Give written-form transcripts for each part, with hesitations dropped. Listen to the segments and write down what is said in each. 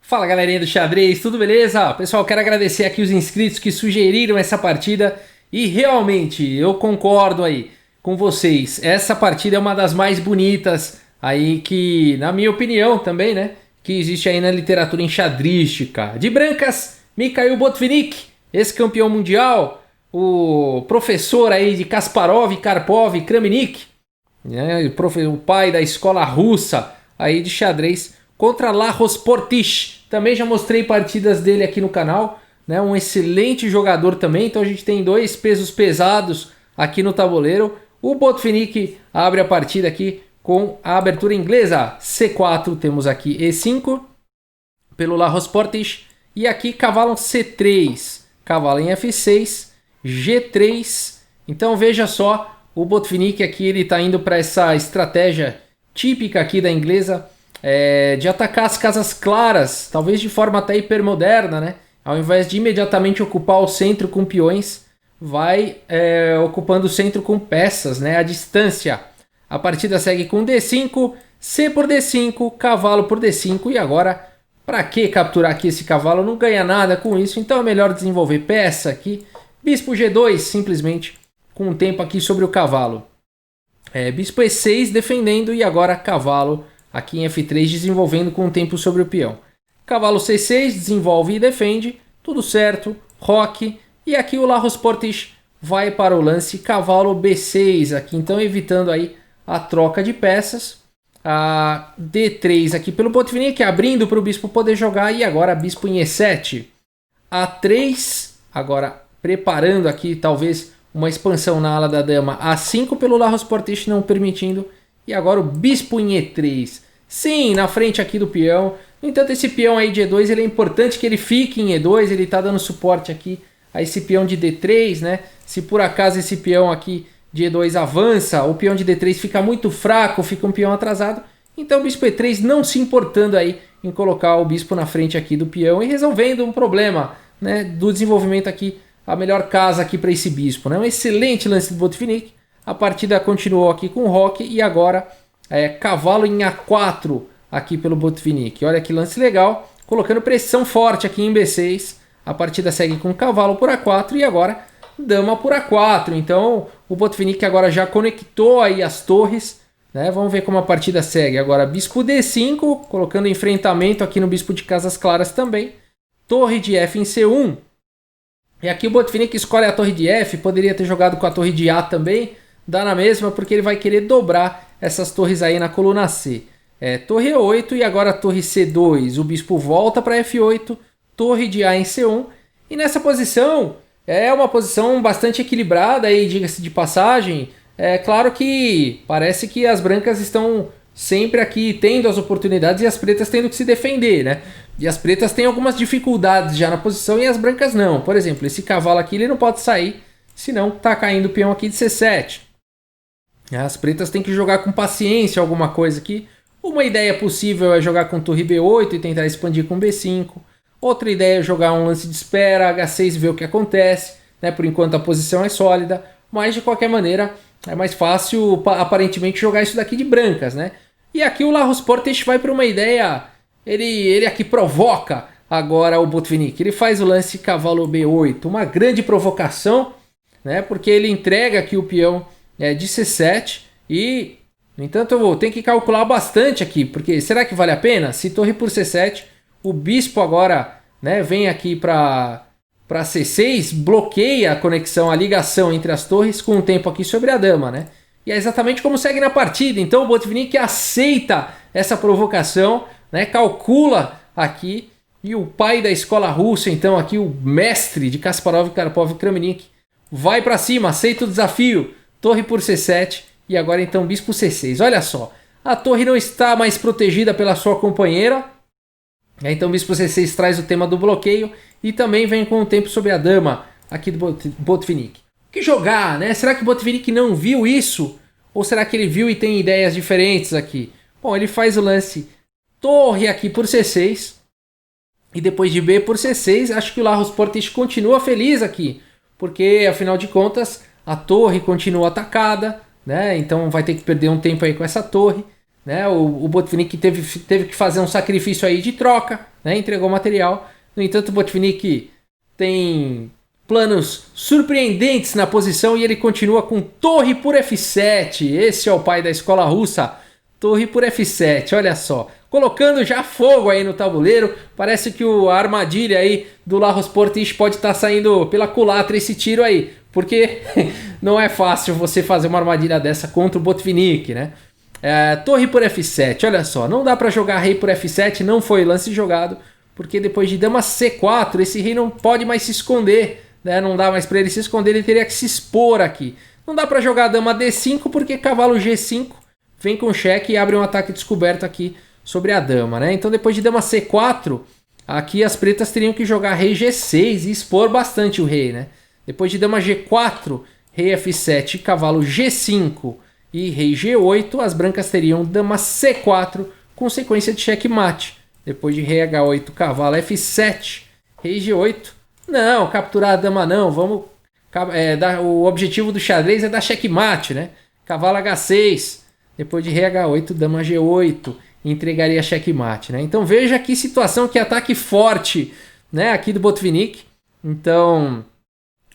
Fala galerinha do xadrez, tudo beleza? Pessoal, quero agradecer aqui os inscritos que sugeriram essa partida e realmente eu concordo aí com vocês. Essa partida é uma das mais bonitas aí que, na minha opinião também, né, que existe aí na literatura enxadrística. De brancas, Mikhail Botvinnik, ex-campeão mundial, o professor aí de Kasparov, Karpov, Kramnik, né, o pai da escola russa aí de xadrez, contra Lajos Portish. Também já mostrei partidas dele aqui no canal, né? Um excelente jogador também. Então a gente tem dois pesos pesados aqui no tabuleiro. O Botvinnik abre a partida aqui com a abertura inglesa. C4, temos aqui E5 pelo Lajos Portish. E aqui cavalo C3, cavalo em F6, G3. Então veja só, o Botvinnik aqui ele está indo para essa estratégia típica aqui da inglesa, de atacar as casas claras, talvez de forma até hipermoderna, né? Ao invés de imediatamente ocupar o centro com peões, vai ocupando o centro com peças, né? A distância. A partida segue com D5, C por D5, cavalo por D5 e agora, para que capturar aqui esse cavalo? Não ganha nada com isso, então é melhor desenvolver peça aqui. Bispo G2, simplesmente, com um tempo aqui sobre o cavalo. Bispo E6 defendendo e agora cavalo aqui em F3 desenvolvendo com um tempo sobre o peão. Cavalo C6 desenvolve e defende, tudo certo, roque. E aqui o Lajos Portish vai para o lance cavalo B6 aqui, então evitando aí a troca de peças. A D3 aqui pelo Botvinnik, abrindo para o bispo poder jogar e agora bispo em E7. A3, agora preparando aqui talvez uma expansão na ala da dama. A5 pelo Lajos Portish não permitindo. E agora o bispo em E3. Sim, na frente aqui do peão. No entanto, esse peão aí de E2, ele é importante que ele fique em E2. Ele está dando suporte aqui a esse peão de D3, né? Se por acaso esse peão aqui de E2 avança, o peão de D3 fica muito fraco, fica um peão atrasado. Então o bispo E3 não se importando aí em colocar o bispo na frente aqui do peão e resolvendo um problema, né, do desenvolvimento aqui, a melhor casa aqui para esse bispo, né? Um excelente lance do Botvinnik. A partida continuou aqui com o roque e agora cavalo em A4 aqui pelo Botvinnik. Olha que lance legal, colocando pressão forte aqui em B6. A partida segue com cavalo por A4 e agora dama por A4. Então o Botvinnik agora já conectou aí as torres, né? Vamos ver como a partida segue. Agora bispo D5, colocando enfrentamento aqui no bispo de casas claras também. Torre de F em C1. E aqui o Botvinnik escolhe a torre de F, poderia ter jogado com a torre de A também. Dá na mesma porque ele vai querer dobrar essas torres aí na coluna C. Torre E8 e agora torre C2. O bispo volta para F8, torre de A em C1. E nessa posição, é uma posição bastante equilibrada aí, diga-se de passagem. É claro que parece que as brancas estão sempre aqui tendo as oportunidades e as pretas tendo que se defender, né? E as pretas têm algumas dificuldades já na posição e as brancas não. Por exemplo, esse cavalo aqui ele não pode sair, senão tá caindo o peão aqui de C7. As pretas têm que jogar com paciência alguma coisa aqui. Uma ideia possível é jogar com torre B8 e tentar expandir com B5. Outra ideia é jogar um lance de espera, H6 e ver o que acontece, né? Por enquanto a posição é sólida, mas de qualquer maneira é mais fácil aparentemente jogar isso daqui de brancas, né? E aqui o Lajos Portish vai para uma ideia, ele aqui provoca agora o Botvinnik. Ele faz o lance cavalo B8, uma grande provocação, né? Porque ele entrega aqui o peão de C7 e, no entanto, eu tenho que calcular bastante aqui, porque será que vale a pena? Se torre por C7, o bispo agora, né, vem aqui para C6, bloqueia a conexão, a ligação entre as torres com o tempo aqui sobre a dama, né? E é exatamente como segue na partida. Então o Botvinnik aceita essa provocação, né, calcula aqui, e o pai da escola russa, então aqui o mestre de Kasparov, Karpov e Kramnik, vai para cima, aceita o desafio. Torre por C7 e agora então bispo C6. Olha só, a torre não está mais protegida pela sua companheira. Então bispo C6 traz o tema do bloqueio e também vem com o tempo sobre a dama aqui do Botvinnik. O que jogar, né? Será que o Botvinnik não viu isso? Ou será que ele viu e tem ideias diferentes aqui? Bom, ele faz o lance torre aqui por C6 e depois de B por C6. Acho que o Lajos Portish continua feliz aqui, porque afinal de contas a torre continua atacada, né? Então vai ter que perder um tempo aí com essa torre, né? O Botvinnik teve que fazer um sacrifício aí de troca, né? Entregou material. No entanto, o Botvinnik tem planos surpreendentes na posição e ele continua com torre por F7. Esse é o pai da escola russa. Torre por F7, olha só. Colocando já fogo aí no tabuleiro. Parece que a armadilha aí do Larros Portish pode estar saindo pela culatra esse tiro aí. Porque não é fácil você fazer uma armadilha dessa contra o Botvinnik, né? Torre por F7, olha só. Não dá para jogar rei por F7, não foi lance jogado. Porque depois de dama C4, esse rei não pode mais se esconder, né? Não dá mais para ele se esconder, ele teria que se expor aqui. Não dá para jogar dama D5 porque cavalo G5 vem com cheque e abre um ataque descoberto aqui sobre a dama, né? Então depois de dama C4, aqui as pretas teriam que jogar rei G6 e expor bastante o rei, né? Depois de dama G4, rei F7, cavalo G5 e rei G8, as brancas teriam dama C4 com sequência de checkmate. Depois de rei H8, cavalo F7, rei G8. Não, capturar a dama não, vamos... o objetivo do xadrez é dar checkmate, né? Cavalo H6, depois de rei H8, dama G8, entregaria checkmate, né? Então veja que situação, que ataque forte, né? Aqui do Botvinnik. Então,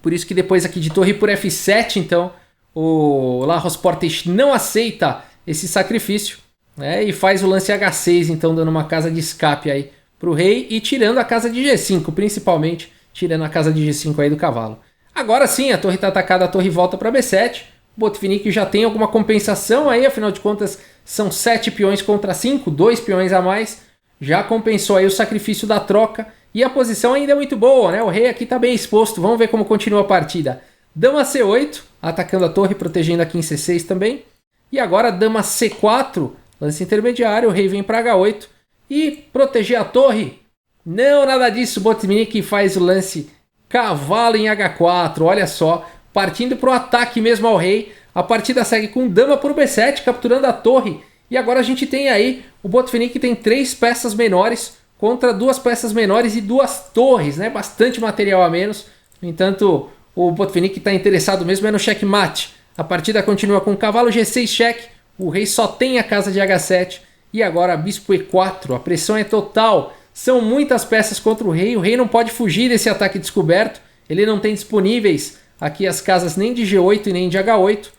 por isso que depois aqui de torre por F7, então, o Larros Portish não aceita esse sacrifício, né? E faz o lance H6, então dando uma casa de escape aí pro rei e tirando a casa de G5, principalmente tirando a casa de G5 aí do cavalo. Agora sim, a torre está atacada, a torre volta para B7. O Botvinnik já tem alguma compensação aí, afinal de contas são 7 peões contra 5, 2 peões a mais. Já compensou aí o sacrifício da troca e a posição ainda é muito boa, né? O rei aqui está bem exposto, vamos ver como continua a partida. Dama C8, atacando a torre, protegendo aqui em C6 também. E agora dama C4, lance intermediário, o rei vem para H8 e proteger a torre. Não, nada disso, o Botvinnik faz o lance cavalo em H4, olha só, partindo para o ataque mesmo ao rei. A partida segue com dama por B7, capturando a torre. E agora a gente tem aí, o Botvinnik tem 3 peças menores contra 2 peças menores e 2 torres, né? Bastante material a menos. No entanto, o Botvinnik está interessado mesmo no checkmate. A partida continua com cavalo G6 cheque, o rei só tem a casa de H7 e agora bispo E4, a pressão é total. São muitas peças contra o rei não pode fugir desse ataque descoberto, ele não tem disponíveis aqui as casas nem de G8 e nem de H8,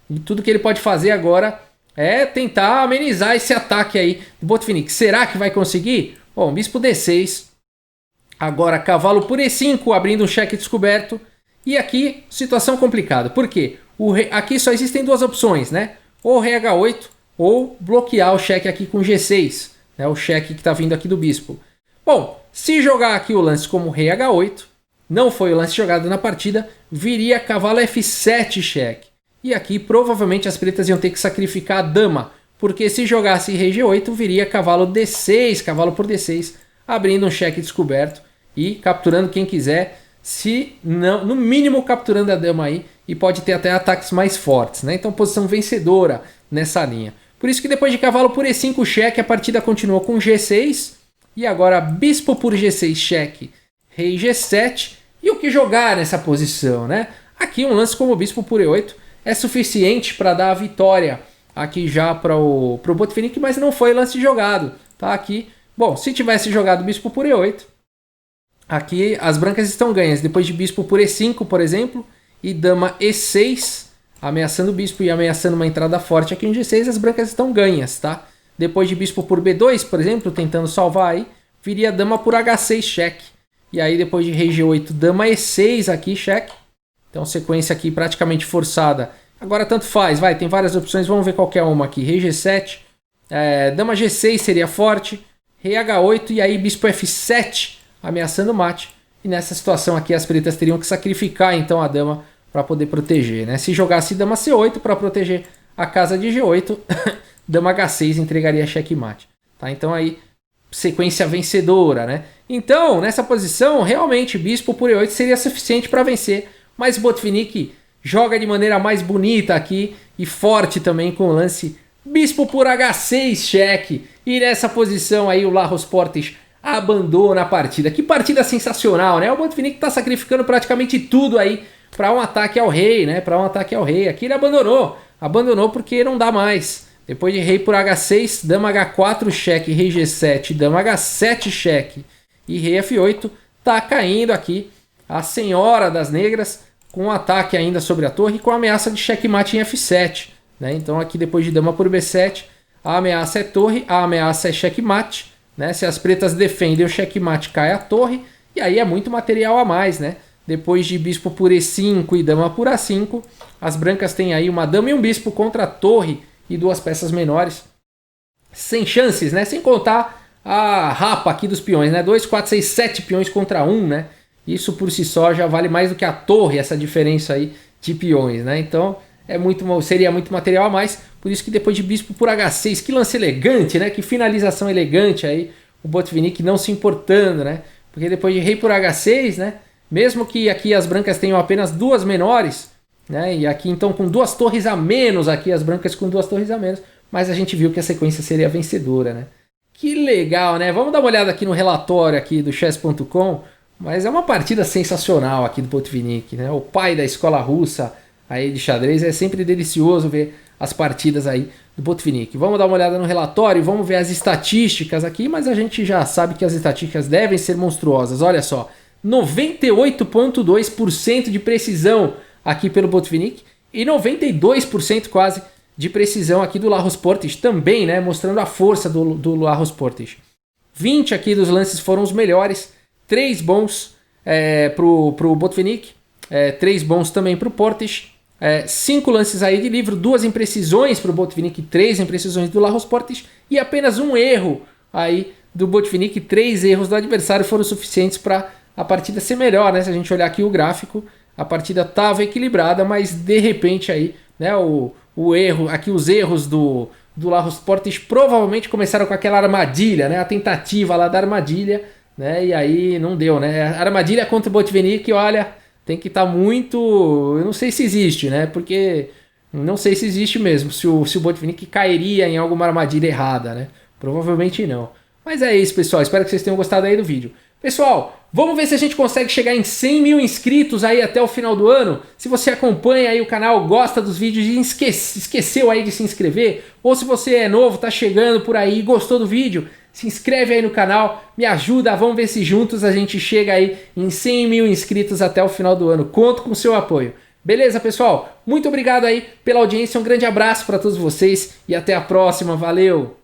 e tudo que ele pode fazer agora é tentar amenizar esse ataque aí do Botvinnik. Será que vai conseguir? Bom, bispo D6, agora cavalo por E5, abrindo um cheque descoberto, e aqui situação complicada, por quê? Aqui só existem 2 opções, né? Ou rei H8, ou bloquear o cheque aqui com G6, né? O cheque que está vindo aqui do bispo. Bom, se jogar aqui o lance como rei H8, não foi o lance jogado na partida, viria cavalo F7 cheque. E aqui provavelmente as pretas iam ter que sacrificar a dama, porque se jogasse rei G8, viria cavalo D6, cavalo por D6, abrindo um cheque descoberto e capturando quem quiser, se não, no mínimo capturando a dama aí, e pode ter até ataques mais fortes, né? Então posição vencedora nessa linha. Por isso que depois de cavalo por E5 cheque, a partida continua com G6, e agora bispo por G6 cheque, rei G7, e o que jogar nessa posição, né? Aqui um lance como bispo por E8 é suficiente para dar a vitória aqui já para o Botvinnik, mas não foi lance jogado, tá? Aqui, bom, se tivesse jogado bispo por E8, aqui as brancas estão ganhas, depois de bispo por E5, por exemplo, e dama E6, ameaçando o bispo e ameaçando uma entrada forte aqui em G6, as brancas estão ganhas, tá? Depois de bispo por B2, por exemplo, tentando salvar aí, viria dama por H6 cheque. E aí depois de rei G8, dama E6 aqui, cheque. Então sequência aqui praticamente forçada. Agora tanto faz, vai, tem várias opções, vamos ver qual que é uma aqui. Rei G7, dama G6 seria forte, rei H8 e aí bispo F7, ameaçando o mate. E nessa situação aqui as pretas teriam que sacrificar então a dama para poder proteger, né? Se jogasse dama C8 para proteger a casa de G8, dama H6 entregaria checkmate, tá? Então aí sequência vencedora, né? Então, nessa posição, realmente bispo por E8 seria suficiente para vencer, mas Botvinnik joga de maneira mais bonita aqui e forte também com o lance bispo por H6 cheque. E nessa posição aí o Larros Portish abandona a partida. Que partida sensacional, né? O Botvinnik está sacrificando praticamente tudo aí para um ataque ao rei, né? Para um ataque ao rei. Aqui ele abandonou porque não dá mais. Depois de rei por H6, dama H4, cheque, rei G7, dama H7, cheque e rei F8, tá caindo aqui a senhora das negras com um ataque ainda sobre a torre com a ameaça de checkmate em F7. Né? Então aqui depois de dama por B7, a ameaça é torre, a ameaça é checkmate. Né? Se as pretas defendem o checkmate, cai a torre. E aí é muito material a mais. Né? Depois de bispo por E5 e dama por A5, as brancas têm aí uma dama e um bispo contra a torre e duas peças menores. Sem chances, né? Sem contar a rapa aqui dos peões. Né? 2, 4, 6, 7 peões contra 1. Né? Isso por si só já vale mais do que a torre, essa diferença aí de peões. Né? Então seria muito material a mais. Por isso que depois de bispo por H6, que lance elegante, né? Que finalização elegante aí. O Botvinnik não se importando, né? Porque depois de rei por H6, né? Mesmo que aqui as brancas tenham apenas duas menores, né? E aqui então com duas torres a menos, aqui as brancas com duas torres a menos. Mas a gente viu que a sequência seria vencedora, né? Que legal, né? Vamos dar uma olhada aqui no relatório aqui do chess.com. Mas é uma partida sensacional aqui do Botvinnik, né? O pai da escola russa aí de xadrez. É sempre delicioso ver as partidas aí do Botvinnik. Vamos dar uma olhada no relatório, vamos ver as estatísticas aqui, mas a gente já sabe que as estatísticas devem ser monstruosas. Olha só, 98,2% de precisão aqui pelo Botvinnik e 92% quase de precisão aqui do Larros Portes também, né? Mostrando a força do Larros Portes. 20 aqui dos lances foram os melhores, 3 bons pro Botvinnik, 3 bons também pro Portes. 5 lances aí de livro, 2 imprecisões para o Botvinnik, 3 imprecisões do Larros Portes e apenas um erro aí do Botvinnik. 3 erros do adversário foram suficientes para a partida ser melhor, né? Se a gente olhar aqui o gráfico, a partida estava equilibrada, mas de repente aí, né, o erro, aqui os erros do Larros Portes provavelmente começaram com aquela armadilha, né? A tentativa lá da armadilha, né? E aí não deu, né? A armadilha contra o Botvinnik, olha, tem que estar muito... Eu não sei se existe, né? Porque não sei se existe mesmo. Se o Botvinnik cairia em alguma armadilha errada, né? Provavelmente não. Mas é isso, pessoal. Espero que vocês tenham gostado aí do vídeo. Pessoal, vamos ver se a gente consegue chegar em 100 mil inscritos aí até o final do ano. Se você acompanha aí o canal, gosta dos vídeos e esqueceu aí de se inscrever, ou se você é novo, tá chegando por aí e gostou do vídeo, se inscreve aí no canal, me ajuda, vamos ver se juntos a gente chega aí em 100 mil inscritos até o final do ano. Conto com o seu apoio. Beleza, pessoal? Muito obrigado aí pela audiência, um grande abraço para todos vocês e até a próxima. Valeu!